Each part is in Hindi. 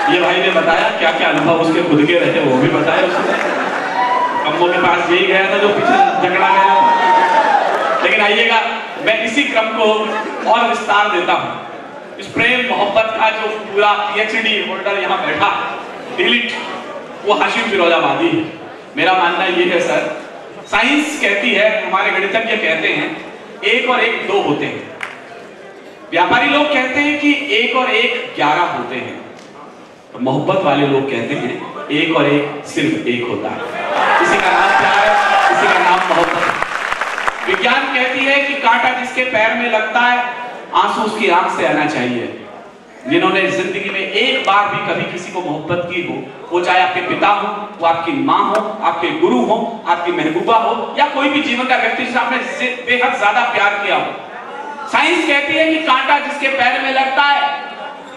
ये भाई ने बताया क्या क्या अनुभव उसके खुद के रहे, वो भी बताया उसने। कम्बो के पास यही गया था जो पीछे झगड़ा गया था। लेकिन आइएगा, मैं इसी क्रम को और विस्तार देता हूं। इस प्रेम मोहब्बत का जो पूरा PhD होल्डर यहाँ बैठा डिलीट, वो हाशिम फिरोजाबादी है। मेरा मानना ये है सर, साइंस कहती है, हमारे गणितज्ञ कहते हैं 1 और 1 2 होते हैं। व्यापारी लोग कहते हैं कि 1 और 1 11 होते हैं। तो मोहब्बत वाले लोग कहते हैं 1 और 1 सिर्फ 1 होता है। इसी का नाम प्यार है, इसी का नाम मोहब्बत है। विज्ञान कहती है कि कांटा जिसके पैर में लगता है, आंसू उसकी आंख से आना चाहिए। जिन्होंने जिंदगी में एक बार भी कभी किसी को मोहब्बत की हो, वो चाहे आपके पिता हो, वो आपकी माँ हो, आपके गुरु हो, आपकी महबूबा हो, या कोई भी जीवन का व्यक्ति जिसे आपने बेहद ज्यादा प्यार किया हो। साइंस कहती है कि कांटा जिसके पैर में लगता है,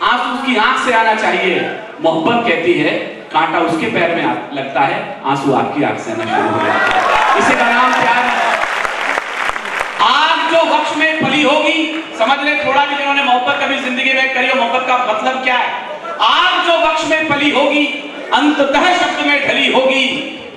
आंसू उसकी आंख से आना चाहिए। मोहब्बत कहती है कांटा उसके पैर में लगता है, आंसू आपकी आंख से आना शुरू हो जाता है। इसी का नाम प्यार है। आग जो वक्ष में फली होगी, समझ ले थोड़ा भी जिन्होंने मोहब्बत कभी जिंदगी में करी हो, मोहब्बत का मतलब क्या है। आग जो वक्ष में फली होगी, अंततः शब्द में ढली होगी।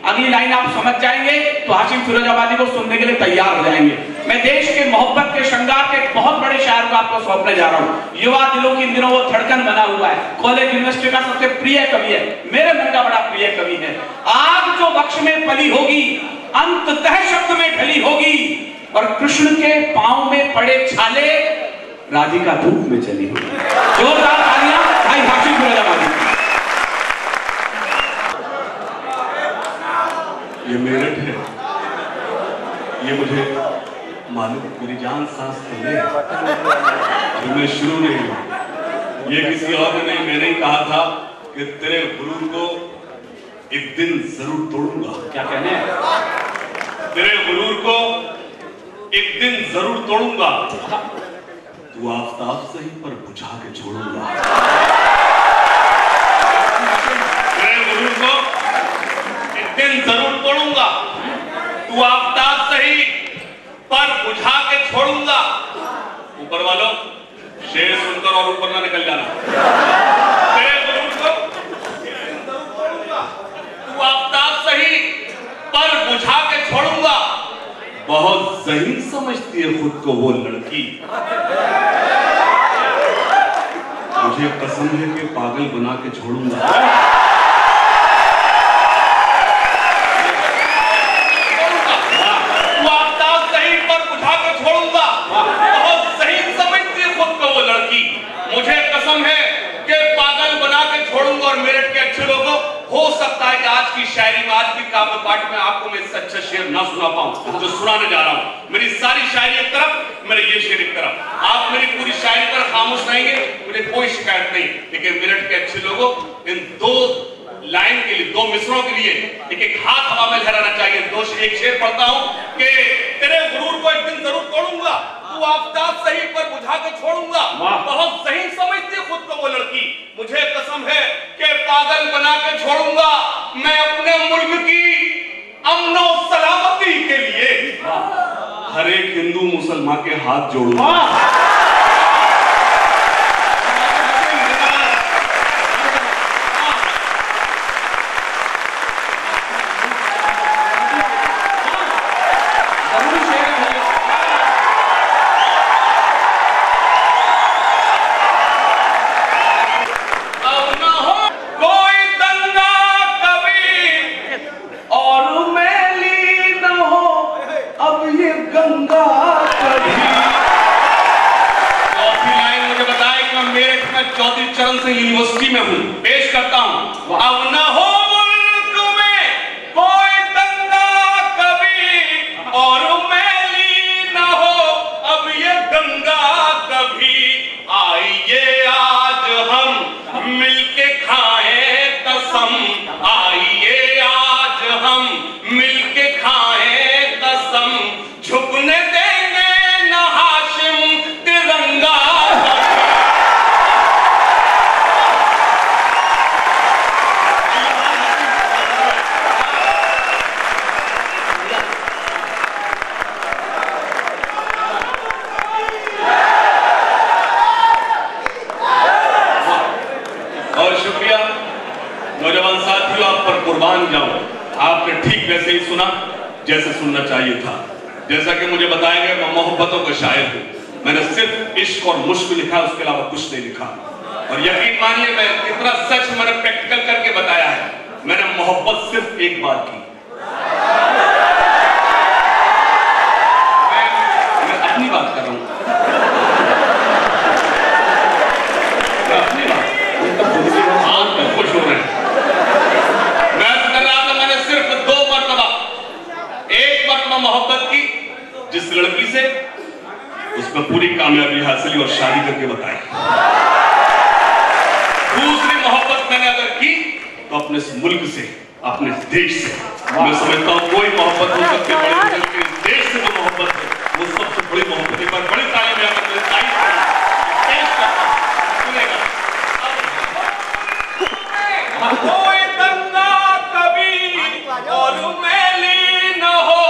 अगली लाइन आप समझ जाएंगे तो हाशिम फिरोजाबादी को सुनने के लिए तैयार हो जाएंगे। मैं देश के मोहब्बत के श्रृंगार के बहुत बड़े शायर को आपको सौंपने जा रहा हूँ। युवा दिलों की इन दिनों वो धड़कन बना हुआ है, कॉलेज यूनिवर्सिटी का सबसे प्रिय कवि है, मेरे मन का बड़ा प्रिय कवि है। आग जो वक्ष में फली होगी, अंततः शब्द में ढली होगी, और कृष्ण के पांव में पड़े छाले राधिका धूप में चली हुई। जोरदार तालियां भाई हाशिम फिरोजाबादी। ये मेरठ है, ये मुझे मालूम, मेरी जान सांस तो नहीं, अभी मैं शुरू नहीं हूं। ये किसी और ने नहीं, मैंने ही कहा था कि तेरे गुरूर को एक दिन जरूर तोड़ूंगा। क्या कहने हैं? तेरे गुरूर को एक दिन जरूर तोड़ूंगा, तू आफताब से ही पर बुझा के छोड़ूंगा। तेरे गुरूर को एक दिन जरूर तोड़ूंगा, तू आफताब से ही पर बुझा के छोड़ूंगा। ऊपर वालों, शेर सुनकर और ऊपर ना निकल जाना। तेरे गुरूर को एक दिन जरूर तोड़ूंगा, तू आफताब से ही पर बुझा के छोड़ूंगा। बहुत ज़हीन समझती है खुद को वो लड़की, मुझे कसम है कि पागल बना के छोड़ूंगा। तू आफताब सही पर बुझा के छोड़ूंगा। बहुत ज़हीन समझती है खुद को वो लड़की, मुझे कसम है कि पागल बना के छोड़ूंगा। और मेरठ के अच्छे लोगों, हो सकता है कि आज की शायरी में, आज की काव्य पाठ में आपको मैं इससे अच्छा शेर ना सुना पाऊं जो सुनाने जा रहा हूं। मेरी सारी शायरी एक तरफ, मेरे ये शेर एक तरफ। आप मेरी पूरी शायरी पर खामोश रहेंगे, मुझे कोई शिकायत नहीं। लेकिन मेरठ के अच्छे लोगों, इन 2 लाइन के लिए, 2 मिसरों के लिए एक एक हाथ हवा में लहराना चाहिए। एक शेर पढ़ता हूं कि तेरे गुरूर को एक दिन जरूर तोड़ूंगा, तू आफताब सही पर बुझा के छोड़ूंगा। बहुत सही समझती है खुद को वो लड़की, मुझे कसम है कि पागल बना के छोड़ूंगा। मैं अपने मुल्क की अमनो सलामती के लिए हर एक हिंदू मुसलमान के हाथ जोड़ूंगा। यूनिवर्सिटी में हूं, पेश करता हूं। अब न हो मुल्क में कोई दंगा कभी, और मैली न हो अब ये गंगा कभी। आइए आज हम मिलके खाएं कसम, आइए आज हम मिलके खाएं कसम, झुकने देंगे न हाशिम तिरंगा। आपने ठीक वैसे ही सुना जैसे सुनना चाहिए था। जैसा कि मुझे बताया गया, मैं मोहब्बतों का शायर हूं। मैंने सिर्फ इश्क और मुश्क लिखा, उसके अलावा कुछ नहीं लिखा। और यकीन मानिए, मैं कितना सच मैंने प्रैक्टिकल करके बताया है। मैंने मोहब्बत सिर्फ एक बार की। मैं अपनी बात कर रहा हूं, अपनी बात। आप क्यों खुश हो रहे हैं? मैं कर रहा था, मैंने सिर्फ 2 मरतबा, एक मरतबा मोहब्बत की जिस लड़की से, उसमें पूरी कामयाबी हासिल और शादी करके बताई। दूसरी मोहब्बत मैंने अगर की तो अपने इस मुल्क से, अपने देश से। मैं समझता हूं कोई मोहब्बत हो सकती है बड़े मुल्क के देश से, जो मोहब्बत है वो सबसे बड़ी मोहब्बत। एक बार बड़ी ताली में आकर कोई गंगा कभी और मैली न हो,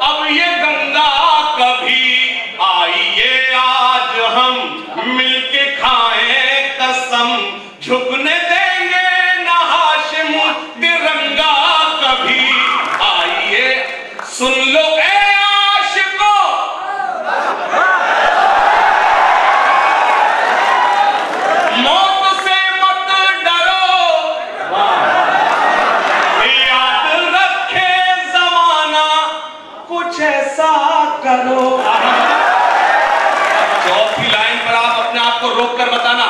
अब ये गंगा कभी आइए आज हम मिलके खाएं कसम, झुकने देंगे न हाशिम तिरंगा कभी। आइए सुन लो ए आशिको, मौत से मत डरो, याद रखे जमाना कुछ ऐसा करो। चौथी लाइन पर आप अपने आप को रोक कर बताना,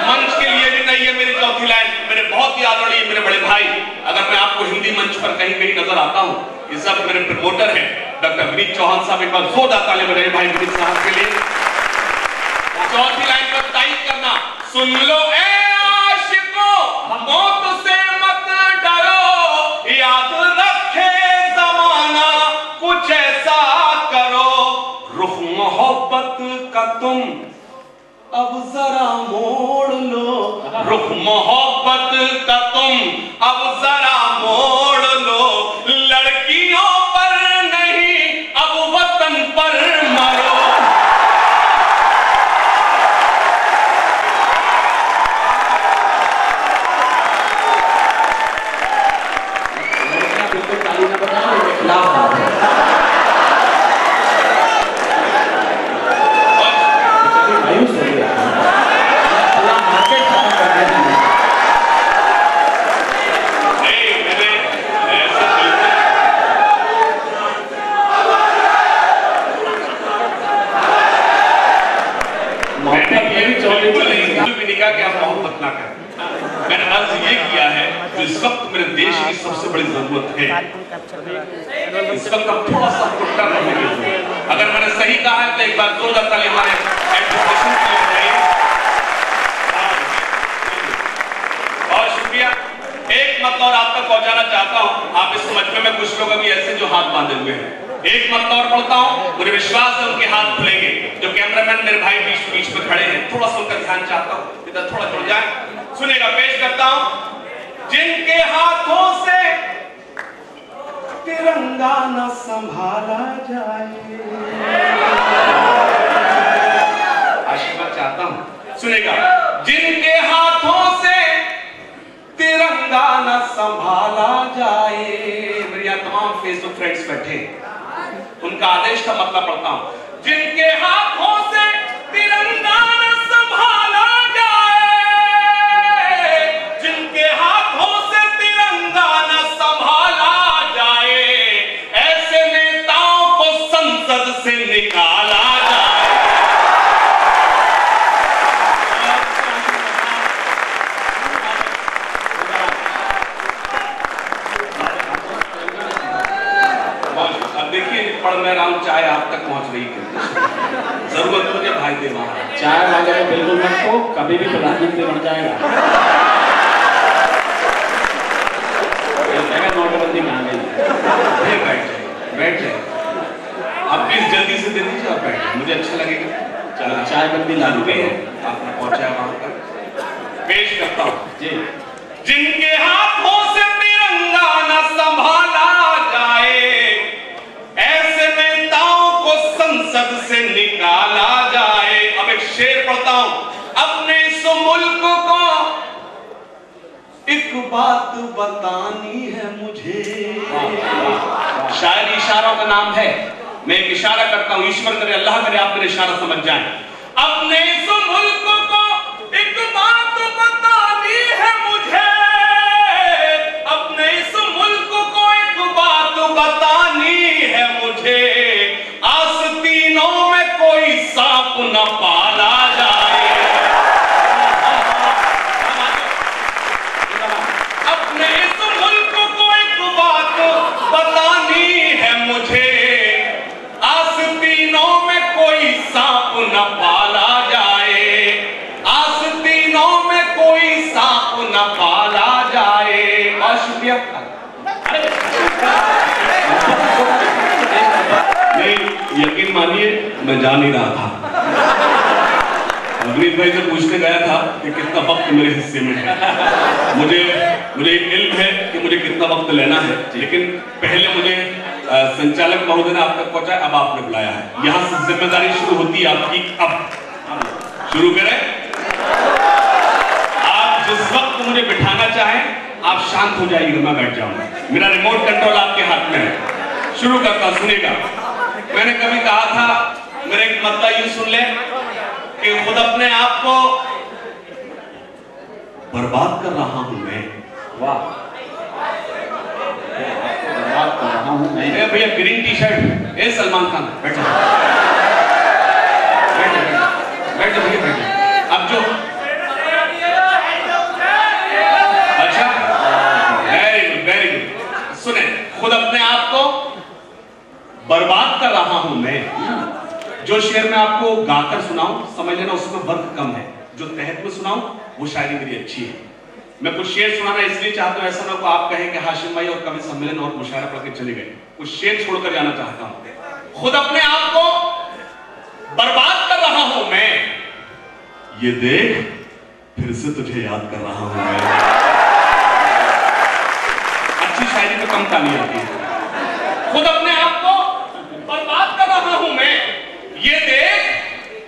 मंच के लिए भी नहीं है मेरी चौथी लाइन। मेरे बहुत ही आदरणीय मेरे बड़े भाई, अगर मैं आपको हिंदी मंच पर कहीं कहीं नजर आता हूं, ये सब मेरे प्रमोटर हैं, डॉक्टर विनीत चौहान साहब। एक बार जोरदार ताली बजाइए भाई विनीत साहब के लिए। चौथी लाइन पर तारीफ करना, सुन लो ए आशिको, मौत से मत डरो, याद रखे जमाना कुछ ऐसा करो, रुख मोहब्बत का तुम अब जरा मोड़ लो, रुख मोहब्बत का तुम अब जरा मोड़ लो, लड़कियों पर नहीं अब वतन पर मरो। मैंने अर्ज ये किया है, जो इस वक्त मेरे देश की सबसे बड़ी जरूरत है, इस वक्त अब थोड़ा सा टुकड़ा करने की जरूरत है। अगर मैंने सही कहा है तो एक बार जोरदार ताली हमारे एडमिनिस्ट्रेशन के लिए बजाइए। बहुत शुक्रिया। एक मत और आप तक पहुंचाना चाहता हूं। आप इस मजमे में कुछ लोग अभी ऐसे जो हाथ बांधे हुए हैं, एक मत और पढ़ता हूं, मुझे विश्वास है उनके हाथ खुलेंगे। जो कैमरामैन मेरे भाई बीच में खड़े हैं, थोड़ा सा उनका ध्यान चाहता हूं, इधर थोड़ा जुड़ जाए। सुनेगा, पेश करता हूं। जिनके हाथों से तिरंगा न संभाला जाए, आशीर्वाद चाहता हूं। सुनेगा, जिनके हाथों से तिरंगा न संभाला जाए। मेरे यहाँ तमाम फेसबुक फ्रेंड्स बैठे, उनका आदेश का मतलब पढ़ता हूं। जिनके हाथों से तिरंगा न संभाला जाए, जिनके हाथों से तिरंगा न संभाला जाए, ऐसे नेताओं को संसद से निकाला जाए। देखिए, पढ़ मैं रहा हूं, चाय आप तक पहुंच रही है। जरूरत मुझे भाई दे वहां चाय मांगे तो बिल्कुल मत को, कभी भी प्रधानमंत्री बन जाएगा। नोटबंदी मांगे, बैठ जाए। आप प्लीज जल्दी से दे दीजिए और बैठ, मुझे अच्छा लगेगा। चलो, चाय बंदी लागू है, आपने पहुंचाया वहां तक। पेश करता हूं जी। जिनके हाथों से तिरंगा न संभाला जाए, ऐसे नेताओं को संसद से निकाला जाए। अब एक शेर पढ़ता हूं। अपने इस मुल्क को एक बात बतानी है मुझे, शायरी इशारों का नाम है। मैं एक इशारा करता हूं, ईश्वर करे, अल्लाह करे आप मेरे इशारा समझ जाएं। अपने इस मुल्क को एक बात बतानी है मुझे, अपने इस मुल्क को एक बात बतानी है मुझे, आस्तीनों में कोई सांप न पाला जाए। अपने इस मुल्क को एक बात बतानी है मुझे, आस्तीनों में कोई सांप न पाला जाए, आस्तीनों में कोई सांप न पाला जाए। बहुत शुक्रिया। नहीं, यकीन मानिए मैं जा नहीं रहा था। अवनीत भाई से पूछने गया था कि कितना वक्त मेरे हिस्से में है। मुझे इल्म है कि मुझे कितना वक्त लेना है, लेकिन पहले मुझे संचालक महोदय ने आप तक पहुंचाया, अब आपने बुलाया है। यहां से जिम्मेदारी शुरू होती है आपकी। अब शुरू करें। आप जिस वक्त मुझे बिठाना चाहें आप शांत हो जाइएगा, मैं बैठ जाऊंगा। मेरा रिमोट कंट्रोल आपके हाथ में है। शुरू करता, सुनिएगा। मैंने कभी कहा था, मेरे एक मतलब यूं सुन ले कि खुद अपने आप को बर्बाद कर रहा हूं मैं। वाह, बर्बाद कर रहा हूं मैं। भैया ग्रीन टी शर्ट, ए सलमान खान, बैठ जा, बैठ जा, बैठ जा भैया, बैठ जा। अब जो अच्छा, वेरी गुड, वेरी गुड। सुने, खुद अपने आप को बर्बाद कर रहा हूं मैं। जो शेर मैं आपको गाकर सुनाऊं, समझ लेना उसमें वर्क कम है। जो तहत में सुनाऊं वो शायरी मेरी अच्छी है। मैं कुछ शेर सुनाना इसलिए चाहता हूं, ऐसा ना को आप कहें कि हाशिम भाई और कवि सम्मेलन और मुशायरा पढ़ के चले गए। कुछ शेर छोड़कर जाना चाहता हूं। खुद अपने आप को बर्बाद कर रहा हूं मैं, ये देख फिर से तुझे याद कर रहा हूं मैं। अच्छी शायरी तो कम ताली आती है। खुद अपने आप को बर्बाद कर रहा हूं मैं, ये देख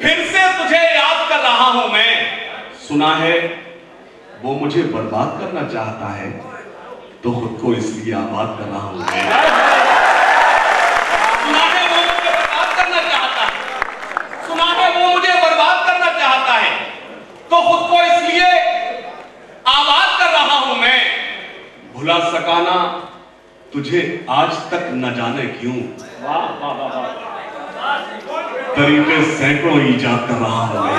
फिर से तुझे याद कर रहा हूं मैं। सुना है वो मुझे बर्बाद करना चाहता है, तो खुद को इसलिए आबाद कर रहा हूं मैं। सुना है वो मुझे बर्बाद करना चाहता है, सुना है वो मुझे बर्बाद करना चाहता है, तो खुद को इसलिए आबाद कर रहा हूं मैं। भुला सकाना तुझे आज तक न जाने क्यों, तरीके सैकड़ों ईजाद कर रहा हूं मैं।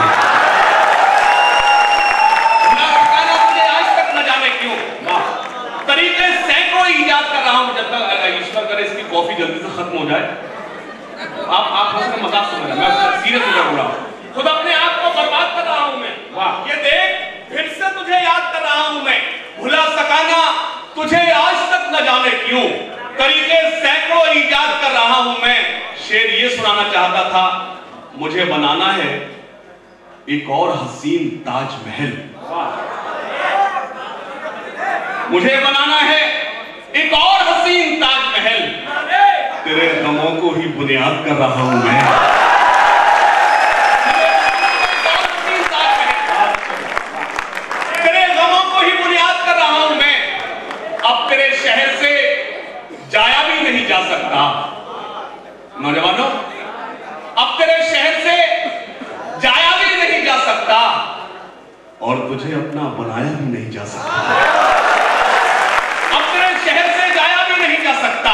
भुला सकाना तुझे आज तक न जाने क्यों, तरीके सैकड़ों ईजाद कर रहा हूं। जब तक ईश्वर करे इसकी कॉफी जल्दी से खत्म हो जाए। आप उसका मजाक समझ रहे, मैं सीरियस होकर बोल रहा हूं। खुद अपने आप को बर्बाद कर रहा हूं मैं। वाह, ये देख फिर से तुझे याद कर रहा हूं मैं। भुला सकाना तुझे आज तक न जाने क्यों, तरीके सैकड़ों ईजाद कर रहा हूं मैं। शेर ये सुनाना चाहता था, मुझे बनाना है एक और हसीन ताजमहल, मुझे बनाना है एक और हसीन ताजमहल, तेरे गमों को ही बुनियाद कर रहा हूं मैं। तेरे गमों को ही बुनियाद कर रहा हूं मैं। अब तेरे शहर से जाया भी नहीं जा सकता। नौजवानों, अब तेरे शहर से जाया भी नहीं जा सकता, और तुझे अपना बनाया भी नहीं जा सकता। अब तेरे शहर से जाया भी नहीं जा सकता,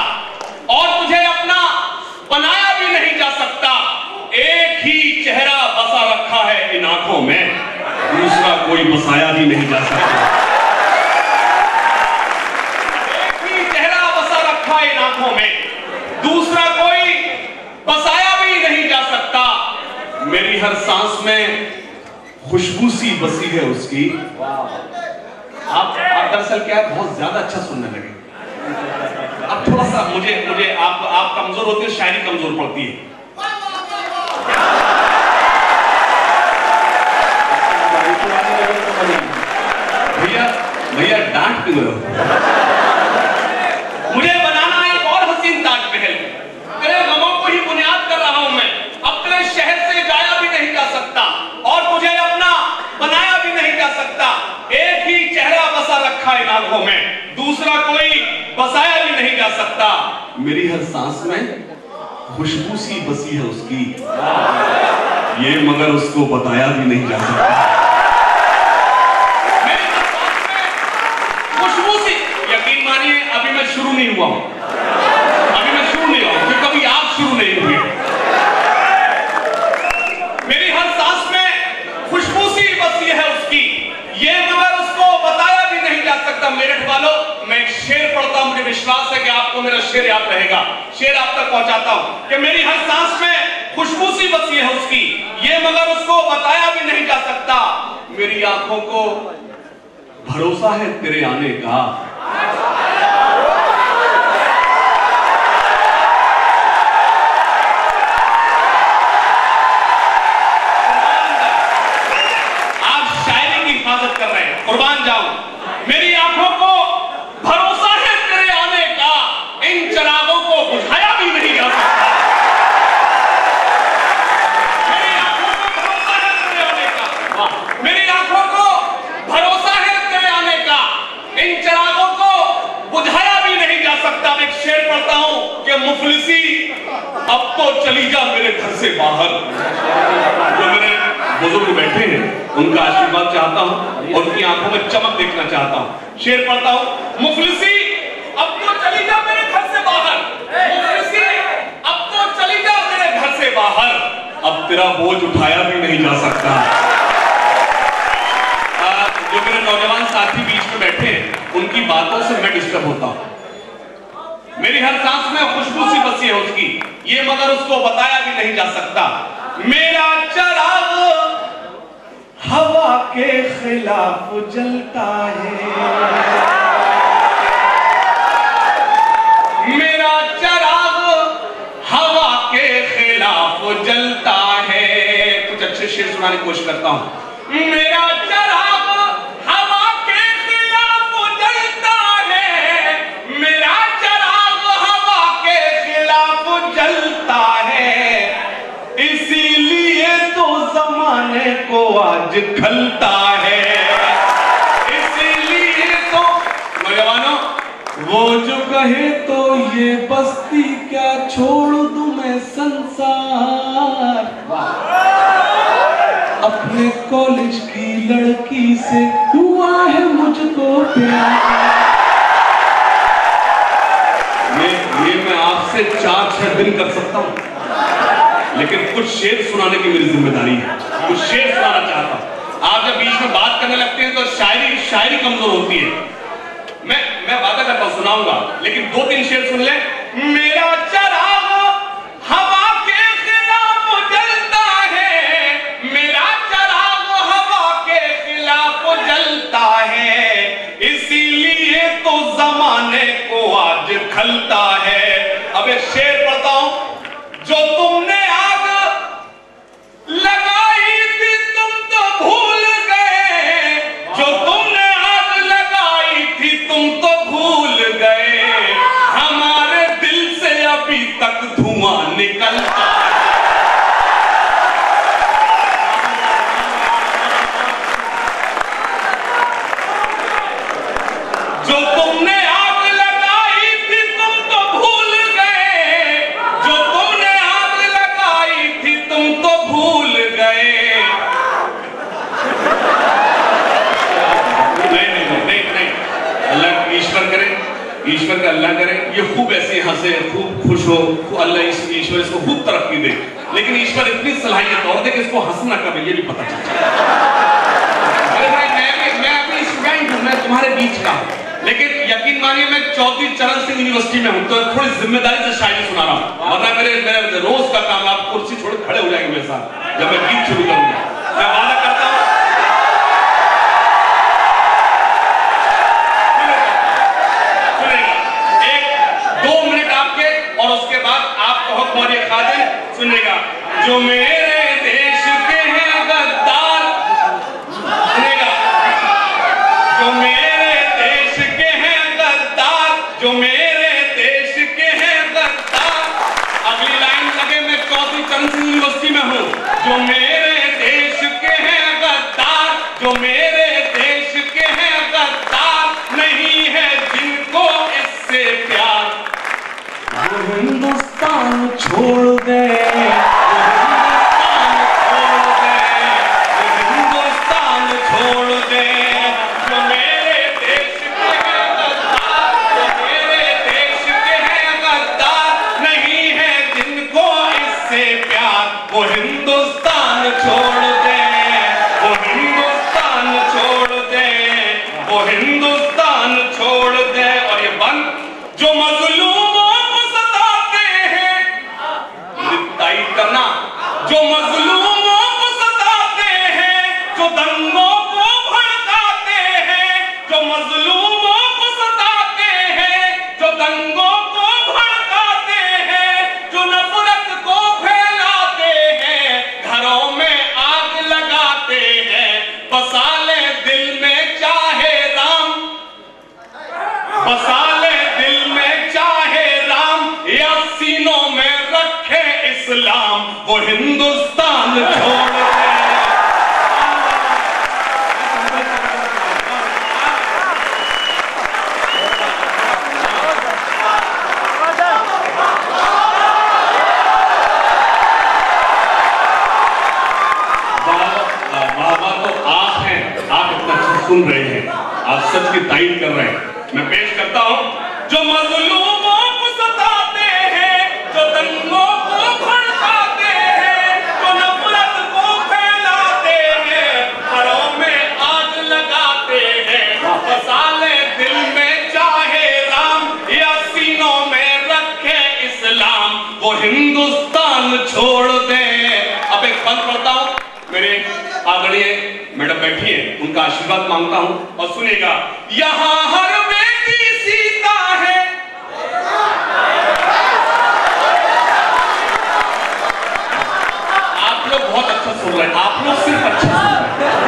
और तुझे अपना बनाया भी नहीं जा सकता। एक ही चेहरा बसा रखा है इन आंखों में, दूसरा कोई बसाया भी नहीं जा सकता। एक ही चेहरा बसा रखा है इन आंखों में, दूसरा कोई बसाया भी नहीं जा सकता। मेरी हर सांस में खुशबू सी बसी है उसकी। आप दरअसल क्या है, बहुत ज्यादा अच्छा सुनने लगे। अब थोड़ा सा मुझे आप कमजोर होते हैं, शायरी कमजोर पड़ती है। भैया डांट क्यों रहे हो? मुझे बनाना है एक और हसीन ताजमहल, तेरे गमों को ही बुनियाद कर रहा हूं मैं। अब तेरे शहर से जाया भी नहीं जा सकता, और तुझे अपना बनाया भी नहीं जा सकता। एक ही चेहरा बसा रखा इन आंखों में, दूसरा कोई बसाया भी नहीं जा सकता। मेरी हर सांस में खुशबू सी बसी है उसकी, ये मगर उसको बताया भी नहीं जा सकता। मेरी हर सांस में खुशबू सी, यकीन मानिए अभी मैं शुरू नहीं हुआ हूं, अभी मैं शुरू नहीं हुआ क्योंकि कभी आप शुरू नहीं हुए। मेरी हर सांस में खुशबू सी बसी है उसकी, ये मगर उसको बताया भी नहीं जा सकता। मेरठ वालों, मैं एक शेर पढ़ता हूं, मुझे विश्वास है कि आपको मेरा शेर याद रहेगा। शेर आप तक पहुंचाता हूं कि मेरी हर सांस में खुशबू सी बसी है उसकी, ये मगर उसको बताया भी नहीं जा सकता। मेरी आंखों को भरोसा है तेरे आने का, आप शायरी की हिफाजत कर रहे हैं, कुर्बान जाऊं। मेरी आंखों को भरोसा है तेरे आने का, इन चिरागों को बुझाया भी नहीं जा सकता। मेरी आंखों को भरोसा है तेरे आने का, मेरी आंखों को भरोसा है तेरे आने का, इन चिरागों को बुझाया भी नहीं जा सकता। मैं एक शेर पढ़ता हूं कि मुफलिसी अब तो चली जा मेरे घर से बाहर। जो मेरे बुजुर्ग बैठे हैं उनका आशीर्वाद चाहता हूं और उनकी आंखों में चमक देखना चाहता हूं। शेर पढ़ता हूं, मुफलिसी अब तो चली जा मेरे घर से बाहर, मुफलिसी अब तो चली जा मेरे घर से बाहर, अब तेरा बोझ उठाया भी नहीं जा सकता। जो मेरे नौजवान साथी बीच में बैठे हैं उनकी बातों से मैं डिस्टर्ब होता हूं। मेरी हर सांस में खुशबू सी बसी है उसकी, ये मगर उसको बताया भी नहीं जा सकता। मेरा चिराग हवा के खिलाफ जलता है, मेरा चिराग हवा के खिलाफ जलता है। कुछ अच्छे शेर सुनाने की कोशिश करता हूं। मेरा चिराग हवा के खिलाफ जलता है, मेरा चिराग हवा के खिलाफ जलता है, इसीलिए तो जमाने को आज खलता है, इसीलिए तो। नौजवानों, वो जो कहे तो ये बस्ती क्या छोड़ दूं मैं संसार, अपने कॉलेज की लड़की से हुआ है मुझको प्यार। ये मैं आपसे 4-6 दिन कर सकता हूं, लेकिन कुछ शेर सुनाने की मेरी जिम्मेदारी है, कुछ शेर सुनाना चाहता हूं। आप जब बीच में बात करने लगते हैं तो शायरी कमजोर होती है। मैं वादा करता हूं सुनाऊंगा, लेकिन 2-3 शेर सुन ले। मेरा चिराग हवा के खिलाफ जलता है, मेरा चिराग हवा के खिलाफ जलता है, इसीलिए तो जमाने को आज खलता है। अब एक शेर पढ़ता हूं। जो तुमने आग लगाई थी तुम तो भूल गए, जो तुमने आग लगाई थी तुम तो भूल गए, हमारे दिल से अभी तक धुआं निकलता है। जो तुमने आग लगाई थी तुम तो भूल गए, जो तुमने आग लगाई थी तुम तो भूल गए। नहीं, अल्लाह ईश्वर करे, ईश्वर का अल्लाह करे ये खूब ऐसे हंसे, खूब खुश हो, अल्लाह ईश्वर इसको खूब तरक्की दे, लेकिन ईश्वर इतनी सलाहियत और दे कि इसको हंसना कब ये भी पता चलता है। अरे भाई मैं अभी स्टूडेंट हूं, मैं तुम्हारे बीच का हूं, लेकिन यकीन मानिए मैं चौधरी चरण सिंह यूनिवर्सिटी में हूं, तो थोड़ी जिम्मेदारी से शायरी सुना रहा हूं, वरना मेरे रोज का काम, आप कुर्सी छोड़ खड़े हो जाएंगे मेरे साथ जब मैं गीत शुरू करूंगा। मैं वादा करता हूं, एक 2 मिनट आपके और उसके बाद आप कहो मौर्य खादिम सुनेगा। जो मेरे देश के हैं गद्दार, सुनेगा, जो मेरे देश के हैं गद्दार, जो मेरे देश के हैं गद्दार। अगली लाइन लगे, मैं चौधरी चरण सिंह यूनिवर्सिटी में हूं। जो मेरे देश हिंदुस्तान छोड़ दे, हिंदुस्तान छोड़ दे, जो मेरे देश के हैं गद्दार, जो मेरे देश के हैं गद्दार, नहीं है जिनको इससे प्यार, वो हिंदुस्तान छोड़ दे, वो हिंदुस्तान छोड़ दे, वो हिंदुस्तान छोड़ दे। और ये बंद जो मजलूमों को सताते हैं, ताईद करना, जो मजलूमों को सताते हैं, जो दंगों को भड़काते हैं, जो मजलूमों को सताते हैं, जो दंगों को भड़काते हैं, जो नफरत को फैलाते हैं, घरों में आग लगाते हैं, बसा ले दिल में चाहे राम, बसा ले दिल में चाहे राम, या सीनों में रखे इस्लाम, वो हिंदुस्तान छोड़ दे। बाबा तो आप हैं, आप इतना अच्छा सुन रहे हैं, आप सच की तारीफ कर रहे हैं। मैं पेश करता हूं, जो मजलूमों को सताते हैं, जो दंगों को भड़काते हैं, जो नफरत को फैलाते हैं, घरों में आग लगाते हैं, बसा ले दिल में चाहे राम, या सीनों में रखे इस्लाम, वो हिंदुस्तान छोड़ दे। अब एक बंद पढ़ता हूं, मेरे आदरणीय मैडम बैठी है, उनका आशीर्वाद मांगता हूं और सुनेगा। यहां हर बेटी सीता है, आप लोग बहुत अच्छा सुन रहे हैं, आप लोग सिर्फ अच्छा सुन रहे हैं।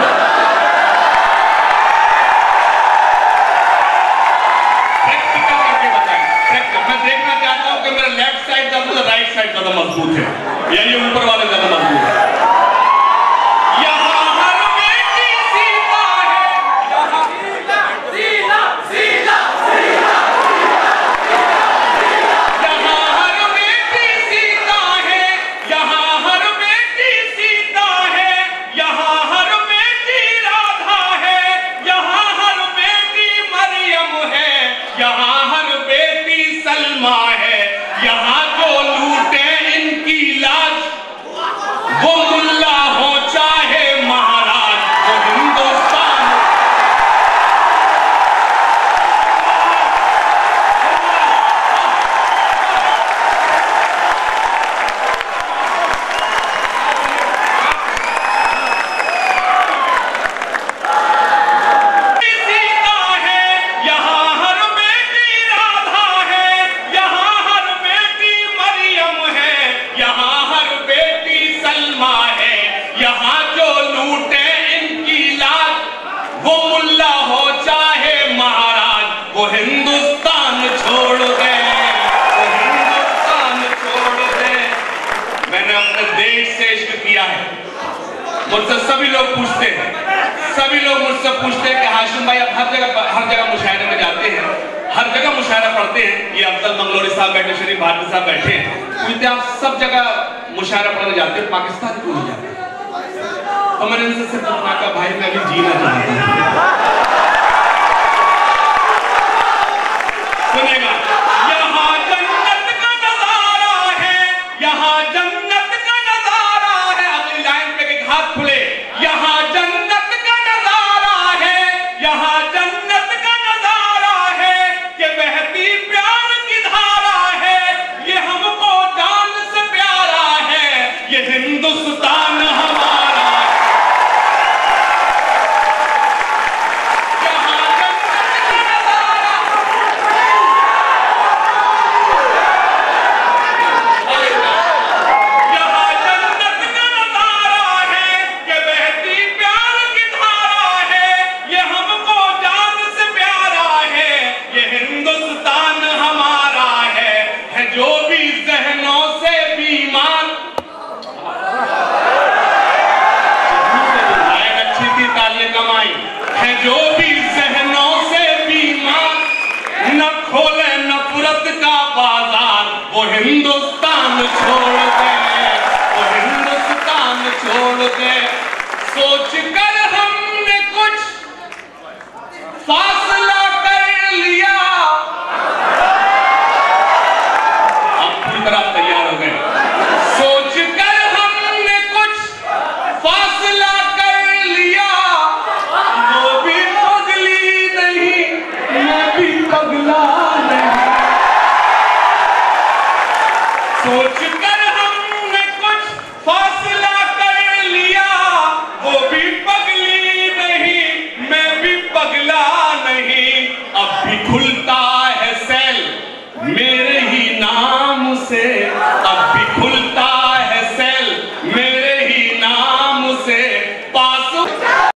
प्रैक्टिकल करके बताएं, प्रैक्टिकल। मैं देखना चाहता हूं कि मेरा लेफ्ट साइड ज्यादा, राइट साइड ज्यादा मजबूत है, या ये ऊपर वाले ज्यादा मजबूत है। मुझसे सभी लोग पूछते हैं, सभी लोग मुझसे पूछते हैं कि हाशिम भाई आप हर जगह मुशायरे में जाते हैं, हर जगह मुशायरा पढ़ते हैं। ये अफजल मंगलोरी साहब बैठे, शरीफ भारती साहब बैठे हैं, पूछते आप सब जगह मुशायरा पढ़ने जाते हैं, पाकिस्तान क्यों नहीं जाते? तो मैंने इनसे सिर्फ कहा भाई मैं भी जीना चाहता हूँ। सुनेगा, यहाँ जन्नत का नजारा है, यहाँ जन्नत का नजारा है। अगली लाइन पे एक हाथ खुले, यहाँ जन्नत का नजारा है, यहाँ जन्नत का नजारा है, ये बहती प्यार की धारा है, ये हमको जान से प्यारा है, ये हिंदुस्तान हमारा। जो भी ज़हनों से बीमार, न खोले नफरत का बाजार, वो हिंदुस्तान